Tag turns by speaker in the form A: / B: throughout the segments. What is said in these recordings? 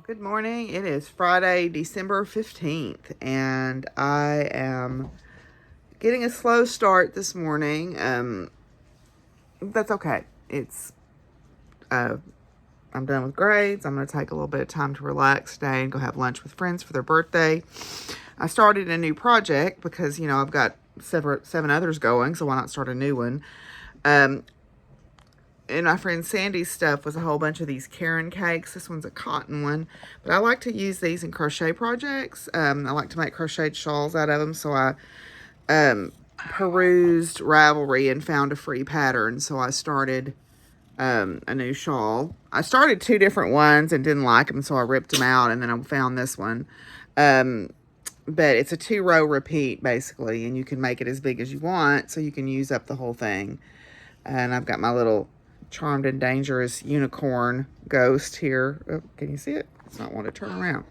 A: Good morning. It is Friday, December 15th, and I am getting a slow start this morning. That's okay. I'm done with grades. I'm going to take a little bit of time to relax today and go have lunch with friends for their birthday. I started a new project because, I've got seven others going, so why not start a new one? And my friend Sandy's stuff was a whole bunch of these Karen cakes. This one's a cotton one, but I like to use these in crochet projects. I like to make crocheted shawls out of them, so I perused Ravelry and found a free pattern, so I started a new shawl. I started two different ones and didn't like them, so I ripped them out, and then I found this one. But it's a 2-row repeat, basically, and you can make it as big as you want, so you can use up the whole thing. And I've got my little Charmed and Dangerous unicorn ghost here. Oh, can you see it? It's not wanting to turn around.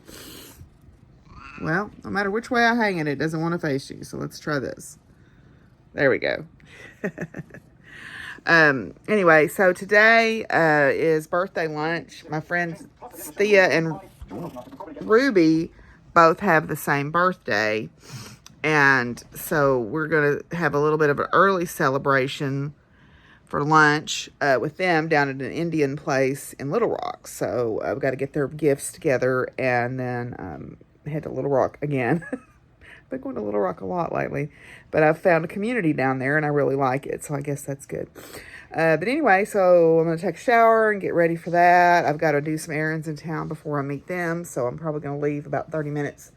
A: Well, no matter which way I hang it doesn't want to face you. So let's try this. There we go. Anyway, so today is birthday lunch. My friends Thea and Ruby both have the same birthday. And so we're going to have a little bit of an early celebration for lunch with them down at an Indian place in Little Rock. So I've got to get their gifts together and then head to Little Rock again. I've been going to Little Rock a lot lately, but I've found a community down there and I really like it, so I guess that's good. But anyway, so I'm going to take a shower and get ready for that. I've got to do some errands in town before I meet them, so I'm probably going to leave about 30 minutes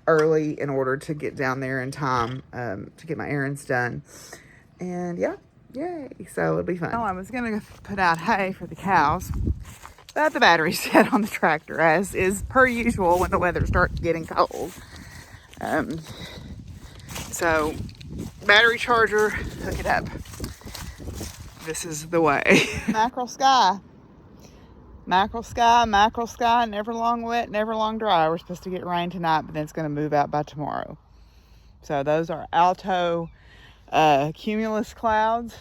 A: early in order to get down there in time to get my errands done. And yeah. Yay, so it'll be fun. Well, I was going to put out hay for the cows, but the battery's dead on the tractor, as is per usual when the weather starts getting cold. So, battery charger, hook it up. This is the way. Mackerel sky, never long wet, never long dry. We're supposed to get rain tonight, but then it's going to move out by tomorrow. So those are alto cumulus clouds,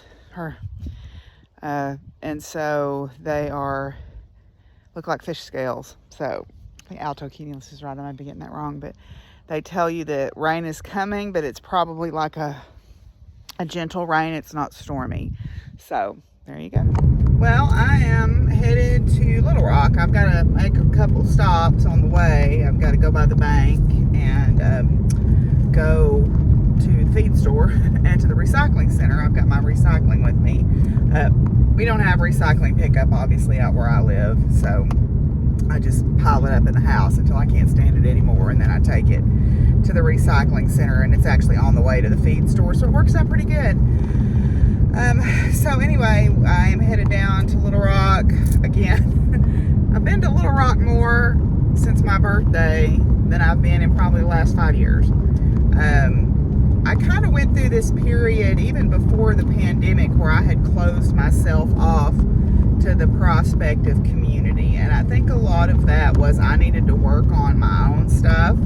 A: and so they look like fish scales. So I think alto cumulus is right. I might be getting that wrong, but they tell you that rain is coming, but it's probably like a gentle rain. It's not stormy. So there you go. Well, I am headed to Little Rock. I've got to make a couple stops on the way. I've got to go by the bank and go to the feed store and to the recycling center. I've got my recycling with me. We don't have recycling pickup, obviously, out where I live, so I just pile it up in the house until I can't stand it anymore, and then I take it to the recycling center, and it's actually on the way to the feed store, so it works out pretty good. So anyway, I am headed down to Little Rock again. I've been to Little Rock more since my birthday than I've been in probably the last 5 years. I kind of went through this period even before the pandemic where I had closed myself off to the prospect of community, and I think a lot of that was I needed to work on my own stuff.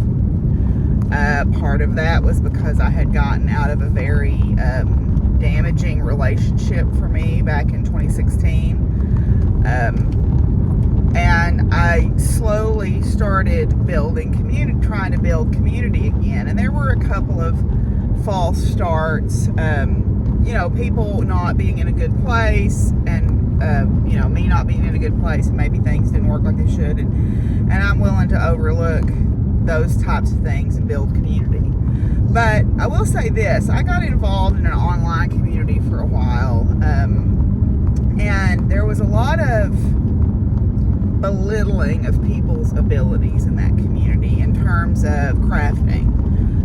A: Part of that was because I had gotten out of a very damaging relationship for me back in 2016, and I slowly started building community, trying to build community again, and there were a couple of false starts, people not being in a good place, and me not being in a good place, and maybe things didn't work like they should, and I'm willing to overlook those types of things and build community. But I will say this, I got involved in an online community for a while, and there was a lot of belittling of people's abilities in that community in terms of crafting.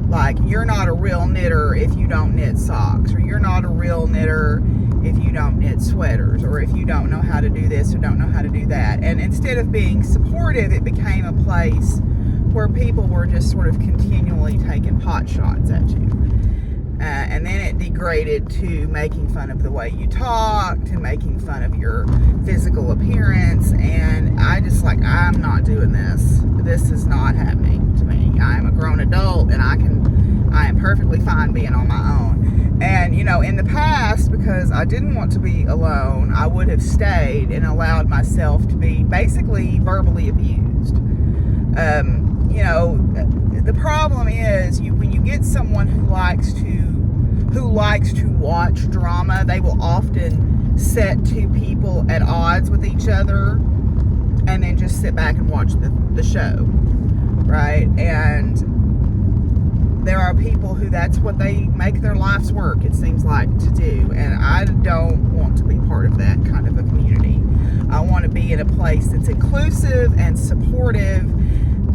A: Like, you're not a real knitter if you don't knit socks, or you're not a real knitter if you don't knit sweaters, or if you don't know how to do this or don't know how to do that. And instead of being supportive, it became a place where people were just sort of continually taking pot shots at you. And then it degraded to making fun of the way you talked and making fun of your physical appearance. And I just I'm not doing this. This is not happening to me. I am a grown adult and I am perfectly fine being on my own. And, in the past, because I didn't want to be alone, I would have stayed and allowed myself to be basically verbally abused. You know, the problem is when you get someone who likes to watch drama, they will often set two people at odds with each other and then just sit back and watch the show, right? And there are people who that's what they make their life's work, it seems like, to do. And I don't want to be part of that kind of a community. I want to be in a place that's inclusive and supportive.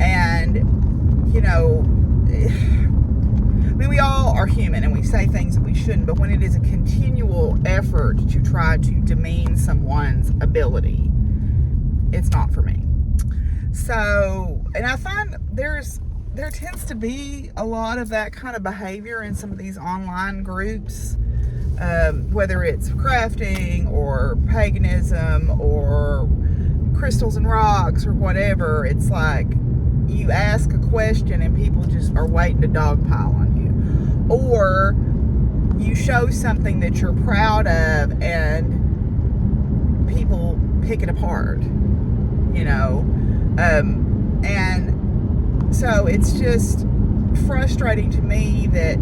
A: And, you know, I mean, we all are human and we say things that we shouldn't, but when it is a continual effort to try to demean someone's ability, it's not for me. So, and I find there tends to be a lot of that kind of behavior in some of these online groups, whether it's crafting or paganism or crystals and rocks or whatever. It's like you ask a question and people just are waiting to dogpile on you, or you show something that you're proud of and people pick it apart, you know. And so it's just frustrating to me that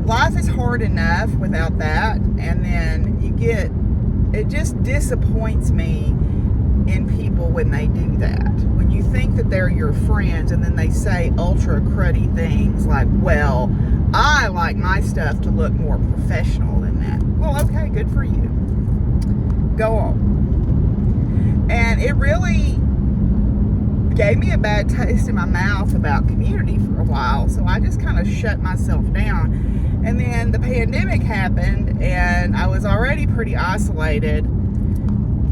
A: life is hard enough without that, and then it just disappoints me in people when they do that. When you think that they're your friends and then they say ultra cruddy things like, well, I like my stuff to look more professional than that. Well, okay, good for you. Go on. And it really gave me a bad taste in my mouth about community for a while, so I just kind of shut myself down. And then the pandemic happened and I was already pretty isolated.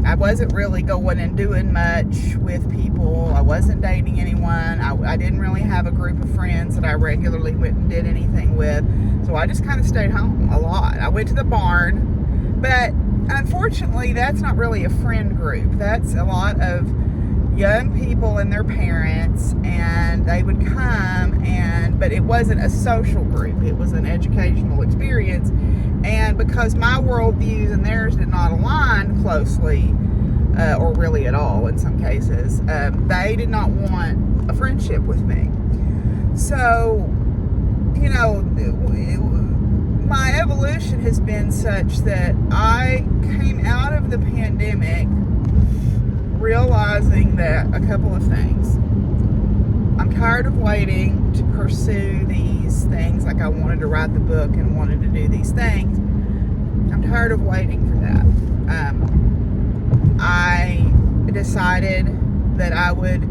A: I wasn't really going and doing much with people. I wasn't dating anyone. I didn't really have a group of friends that I regularly went and did anything with, so I just kind of stayed home a lot. I went to the barn, but unfortunately that's not really a friend group. That's a lot of young people and their parents, and they would come, but it wasn't a social group, it was an educational experience. And because my worldviews and theirs did not align closely, or really at all in some cases, they did not want a friendship with me. So, you know, my evolution has been such that I came out of the pandemic realizing that a couple of things. I'm tired of waiting to pursue these things, like I wanted to write the book and wanted to do these things. I'm tired of waiting for that. I decided that I would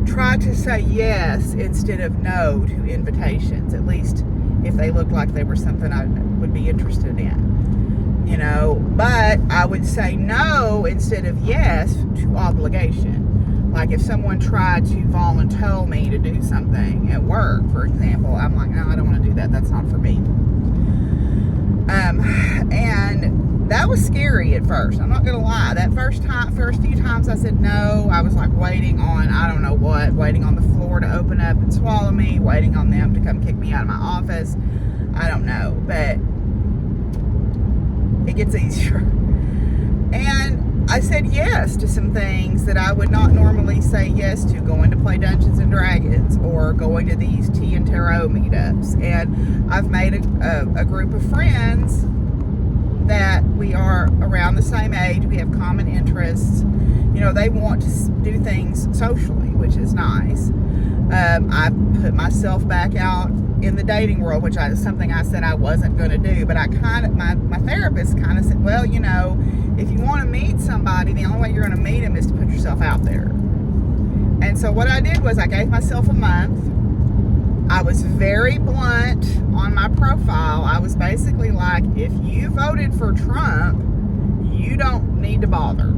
A: try to say yes instead of no to invitations, at least if they looked like they were something I would be interested in. You know, but I would say no instead of yes to obligation. Like if someone tried to volunteer me to do something at work, for example, I'm like, no, I don't want to do that. That's not for me. And that was scary at first. I'm not going to lie. That first few times I said no, I was like waiting on, I don't know what, waiting on the floor to open up and swallow me, waiting on them to come kick me out of my office. I don't know, but it gets easier. And I said yes to some things that I would not normally say yes to, going to play Dungeons and Dragons or going to these tea and tarot meetups. And I've made a group of friends that we are around the same age. We have common interests. You know, they want to do things socially, which is nice. I put myself back out in the dating world, which is something I said I wasn't going to do. But I kind of, my therapist kind of said, well, you know, if you want to meet somebody, the only way you're going to meet them is to put yourself out there. And so what I did was I gave myself a month. I was very blunt on my profile. I was basically like, if you voted for Trump, you don't need to bother.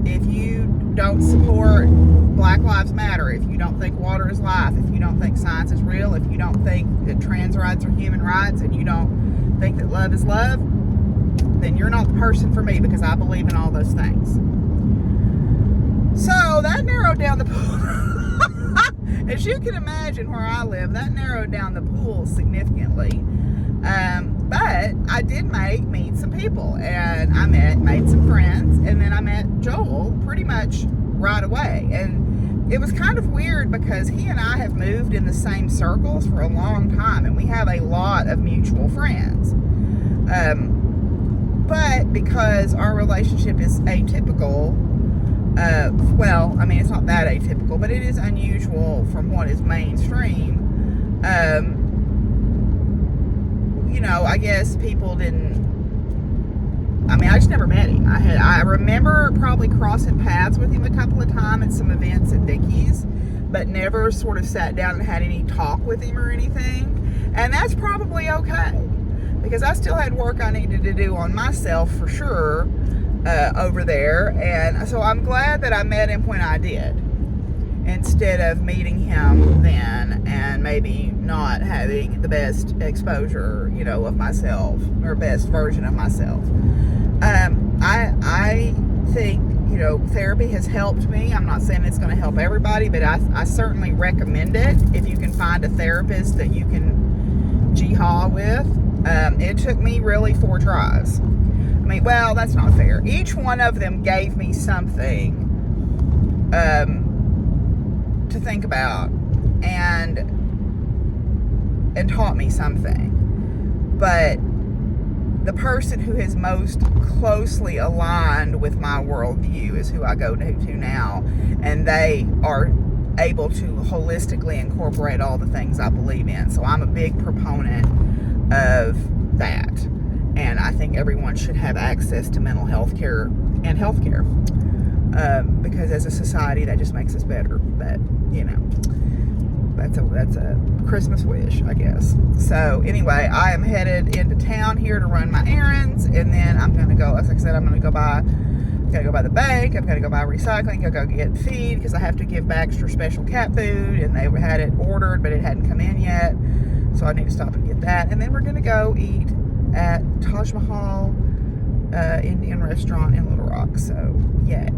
A: If you don't support Black Lives Matter, if you don't think water is life, if you don't think science is real, if you don't think that trans rights are human rights, and you don't think that love is love, then you're not the person for me, because I believe in all those things. So that narrowed down the pool. As you can imagine, where I live, that narrowed down the pool significantly. But I did meet some people, and I made some friends, and then I met Joel pretty much right away. And it was kind of weird because he and I have moved in the same circles for a long time, and we have a lot of mutual friends. But because our relationship is atypical, well, I mean, it's not that atypical, but it is unusual from what is mainstream. You know, I guess people didn't, I mean, I just never met him. I remember probably crossing paths with him a couple of times at some events at Vicky's, but never sort of sat down and had any talk with him or anything. And that's probably okay, because I still had work I needed to do on myself for sure over there. And so I'm glad that I met him when I did, instead of meeting him then and maybe not having the best exposure, you know, of myself, or best version of myself. I think, you know, therapy has helped me. I'm not saying it's going to help everybody, but I certainly recommend it if you can find a therapist that you can jihad with. It took me really 4 tries. I mean, well, that's not fair. Each one of them gave me something to think about and taught me something. But the person who is most closely aligned with my worldview is who I go to now, and they are able to holistically incorporate all the things I believe in. So I'm a big proponent of that, and I think everyone should have access to mental health care and health care, because as a society that just makes us better. But you know, that's a Christmas wish, I guess. So anyway, I am headed into town here to run my errands, and then I'm gonna go, as I said, I'm gonna go by the bank. I'm gonna go buy recycling, go get feed, because I have to give Baxter special cat food, and they had it ordered but it hadn't come in yet, so I need to stop and get that. And then we're gonna go eat at Taj Mahal Indian restaurant in Little Rock. So yay.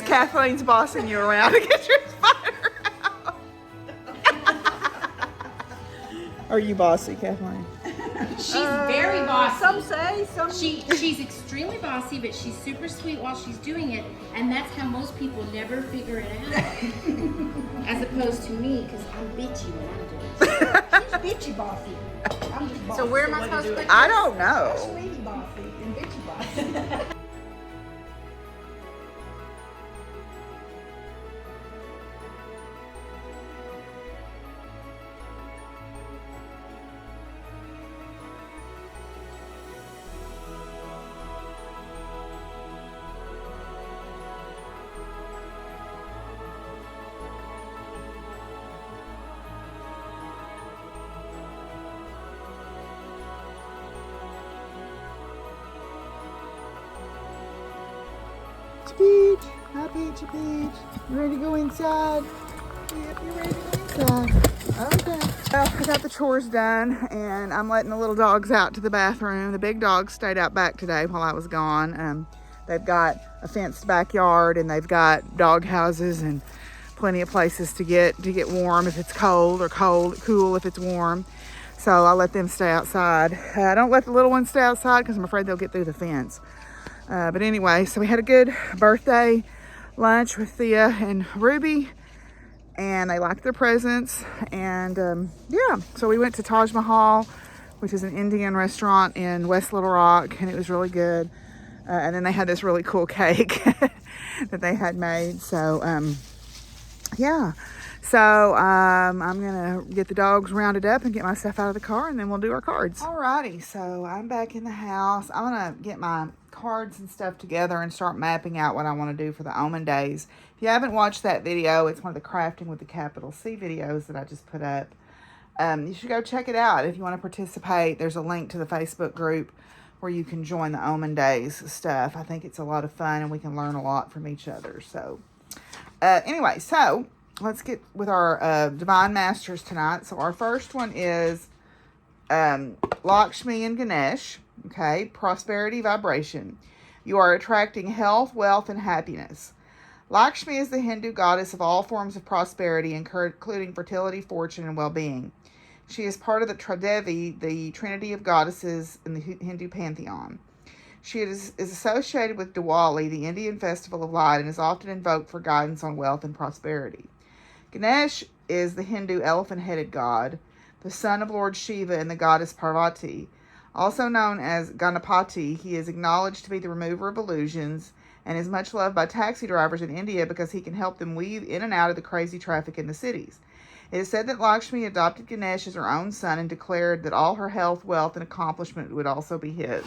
A: Kathleen's bossing you around to get your spider out. Are you bossy, Kathleen?
B: She's very bossy.
C: Some say, some...
B: She's extremely bossy, but she's super sweet while she's doing it, and that's how most people never figure it out. As opposed to me, because I'm bitchy when I'm doing it.
C: She's bitchy bossy. I'm just bossy.
B: So where am I supposed to put this?
A: I don't know.
C: Sweetie bossy and bitchy bossy.
A: Peach, hi Peachy Peach. You ready to go inside? Yep, you ready to go inside? Okay. Well, I got the chores done, and I'm letting the little dogs out to the bathroom. The big dogs stayed out back today while I was gone. They've got a fenced backyard, and they've got dog houses and plenty of places to get warm if it's cold, or cool if it's warm. So I'll let them stay outside. I don't let the little ones stay outside because I'm afraid they'll get through the fence. But anyway, so we had a good birthday lunch with Thea and Ruby, and they liked their presents. And yeah, so we went to Taj Mahal, which is an Indian restaurant in West Little Rock, and it was really good. And then they had this really cool cake that they had made. So, yeah. So, I'm going to get the dogs rounded up and get myself out of the car, and then we'll do our cards. Alrighty, so I'm back in the house. I'm going to get my cards and stuff together and start mapping out what I want to do for the Omen Days. If you haven't watched that video, it's one of the Crafting with the Capital C videos that I just put up. You should go check it out if you want to participate. There's a link to the Facebook group where you can join the Omen Days stuff. I think it's a lot of fun, and we can learn a lot from each other. So, anyway, so let's get with our Divine Masters tonight. So our first one is Lakshmi and Ganesh. Okay, prosperity vibration. You are attracting health, wealth, and happiness. Lakshmi is the Hindu goddess of all forms of prosperity, including fertility, fortune, and well-being. She is part of the Tridevi, the trinity of goddesses in the Hindu pantheon. She is associated with Diwali, the Indian festival of light, and is often invoked for guidance on wealth and prosperity. Ganesh is the Hindu elephant-headed god, the son of Lord Shiva and the goddess Parvati. Also known as Ganapati, he is acknowledged to be the remover of illusions and is much loved by taxi drivers in India because he can help them weave in and out of the crazy traffic in the cities. It is said that Lakshmi adopted Ganesh as her own son and declared that all her health, wealth, and accomplishment would also be his.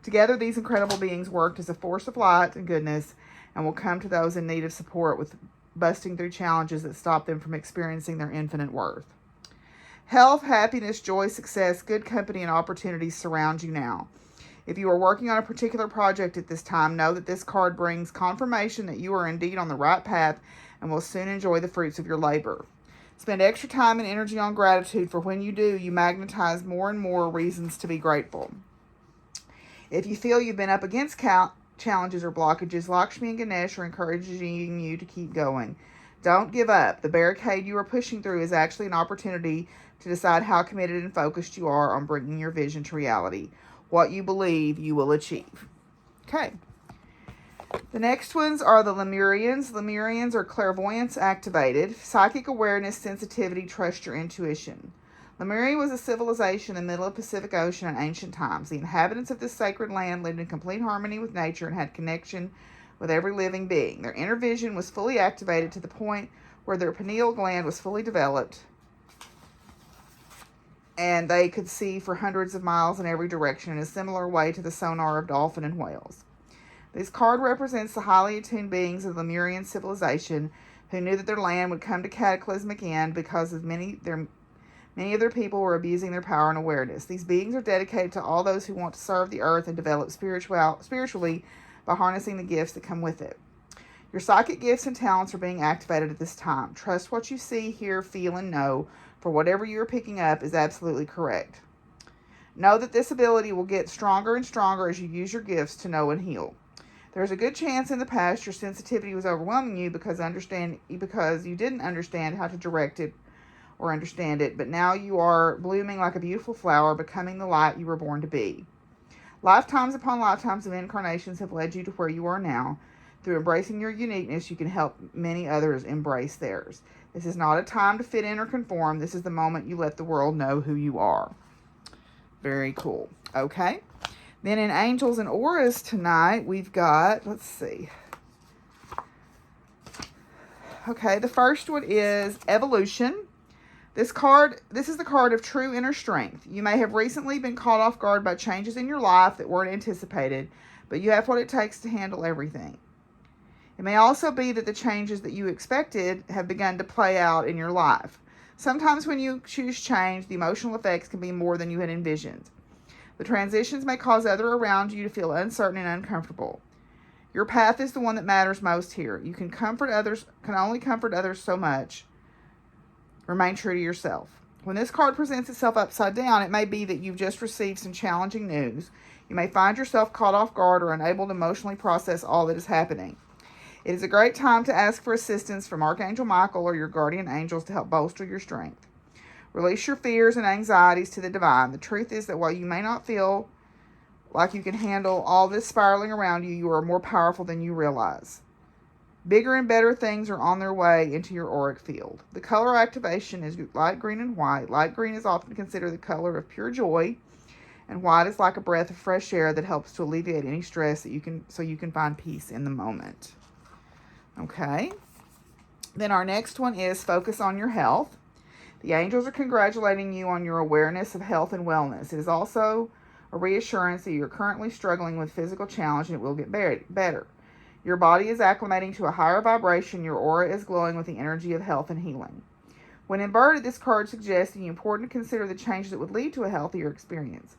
A: Together, these incredible beings worked as a force of light and goodness and will come to those in need of support with busting through challenges that stop them from experiencing their infinite worth. Health, happiness, joy, success, good company, and opportunities surround you now. If you are working on a particular project at this time, know that this card brings confirmation that you are indeed on the right path and will soon enjoy the fruits of your labor. Spend extra time and energy on gratitude, for when you do, you magnetize more and more reasons to be grateful. If you feel you've been up against challenges or blockages, Lakshmi and Ganesh are encouraging you to keep going. Don't give up. The barricade you are pushing through is actually an opportunity to decide how committed and focused you are on bringing your vision to reality. What you believe, you will achieve. Okay. The next ones are the Lemurians. Lemurians are clairvoyance activated, psychic awareness, sensitivity, trust your intuition. Lemuria was a civilization in the middle of the Pacific Ocean in ancient times. The inhabitants of this sacred land lived in complete harmony with nature and had connection with every living being. Their inner vision was fully activated to the point where their pineal gland was fully developed, and they could see for hundreds of miles in every direction in a similar way to the sonar of dolphin and whales. This card represents the highly attuned beings of the Lemurian civilization who knew that their land would come to cataclysmic end because of many of their people were abusing their power and awareness. These beings are dedicated to all those who want to serve the earth and develop spiritually by harnessing the gifts that come with it. Your psychic gifts and talents are being activated at this time. Trust what you see, hear, feel, and know, for whatever you are picking up is absolutely correct. Know that this ability will get stronger and stronger as you use your gifts to know and heal. There's a good chance in the past your sensitivity was overwhelming you because you didn't understand how to direct it or understand it, but now you are blooming like a beautiful flower, becoming the light you were born to be. Lifetimes upon lifetimes of incarnations have led you to where you are now. Through embracing your uniqueness, you can help many others embrace theirs. This is not a time to fit in or conform. This is the moment you let the world know who you are. Very cool. Okay. Then in Angels and Auras tonight, we've got, let's see. Okay, the first one is Evolution. This is the card of true inner strength. You may have recently been caught off guard by changes in your life that weren't anticipated, but you have what it takes to handle everything. It may also be that the changes that you expected have begun to play out in your life. Sometimes when you choose change, the emotional effects can be more than you had envisioned. The transitions may cause others around you to feel uncertain and uncomfortable. Your path is the one that matters most here. You can only comfort others so much. Remain true to yourself. When this card presents itself upside down, it may be that you've just received some challenging news. You may find yourself caught off guard or unable to emotionally process all that is happening. It is a great time to ask for assistance from Archangel Michael or your guardian angels to help bolster your strength. Release your fears and anxieties to the divine. The truth is that while you may not feel like you can handle all this spiraling around you, you are more powerful than you realize. Bigger and better things are on their way into your auric field. The color activation is light green and white. Light green is often considered the color of pure joy, And white is like a breath of fresh air that helps to alleviate any stress so you can find peace in the moment. Okay. Then our next one is focus on your health. The angels are congratulating you on your awareness of health and wellness. It is also a reassurance that you're currently struggling with physical challenge and it will get better. Your body is acclimating to a higher vibration. Your aura is glowing with the energy of health and healing. When inverted, this card suggests it's important to consider the changes that would lead to a healthier experience.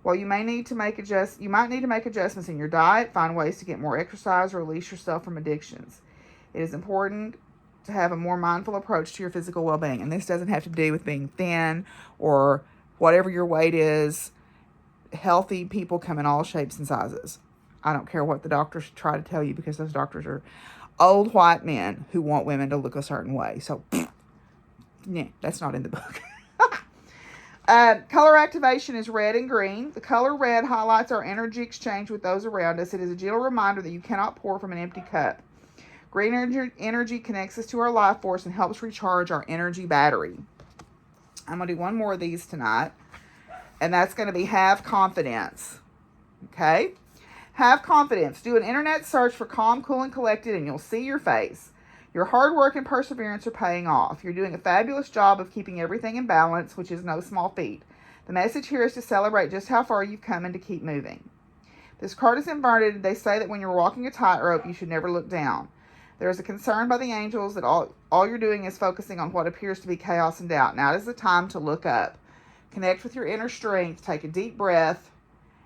A: While you might need to make adjustments in your diet, find ways to get more exercise, or release yourself from addictions. It is important to have a more mindful approach to your physical well-being. And this doesn't have to do with being thin or whatever your weight is. Healthy people come in all shapes and sizes. I don't care what the doctors try to tell you, because those doctors are old white men who want women to look a certain way. So, yeah, that's not in the book. Color activation is red and green. The color red highlights our energy exchange with those around us. It is a gentle reminder that you cannot pour from an empty cup. Green energy connects us to our life force and helps recharge our energy battery. I'm going to do one more of these tonight, and that's going to be have confidence. Okay? Have confidence. Do an internet search for calm, cool, and collected, and you'll see your face. Your hard work and perseverance are paying off. You're doing a fabulous job of keeping everything in balance, which is no small feat. The message here is to celebrate just how far you've come and to keep moving. This card is inverted. They say that when you're walking a tightrope, you should never look down. There is a concern by the angels that all you're doing is focusing on what appears to be chaos and doubt. Now is the time to look up. Connect with your inner strength. Take a deep breath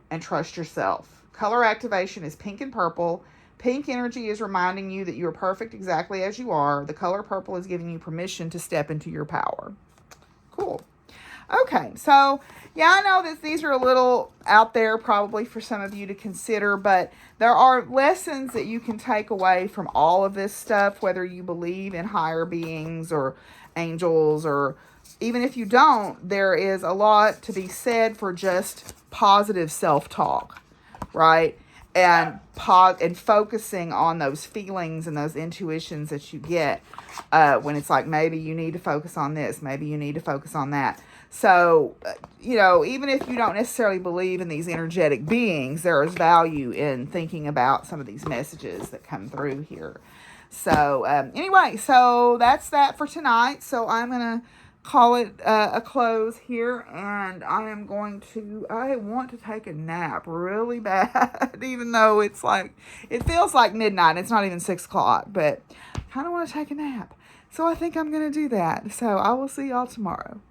A: and trust yourself. Color activation is pink and purple. Pink energy is reminding you that you are perfect exactly as you are. The color purple is giving you permission to step into your power. Cool. Okay, so yeah, I know that these are a little out there probably for some of you to consider, but there are lessons that you can take away from all of this stuff, whether you believe in higher beings or angels, or even if you don't, there is a lot to be said for just positive self-talk, right? And focusing on those feelings and those intuitions that you get when it's like, maybe you need to focus on this, maybe you need to focus on that. So, even if you don't necessarily believe in these energetic beings, there is value in thinking about some of these messages that come through here. So, anyway, so that's that for tonight. So I'm going to call it a close here, and I want to take a nap really bad, even though it feels like midnight. It's not even 6 o'clock, but I kind of want to take a nap. So I think I'm going to do that. So I will see y'all tomorrow.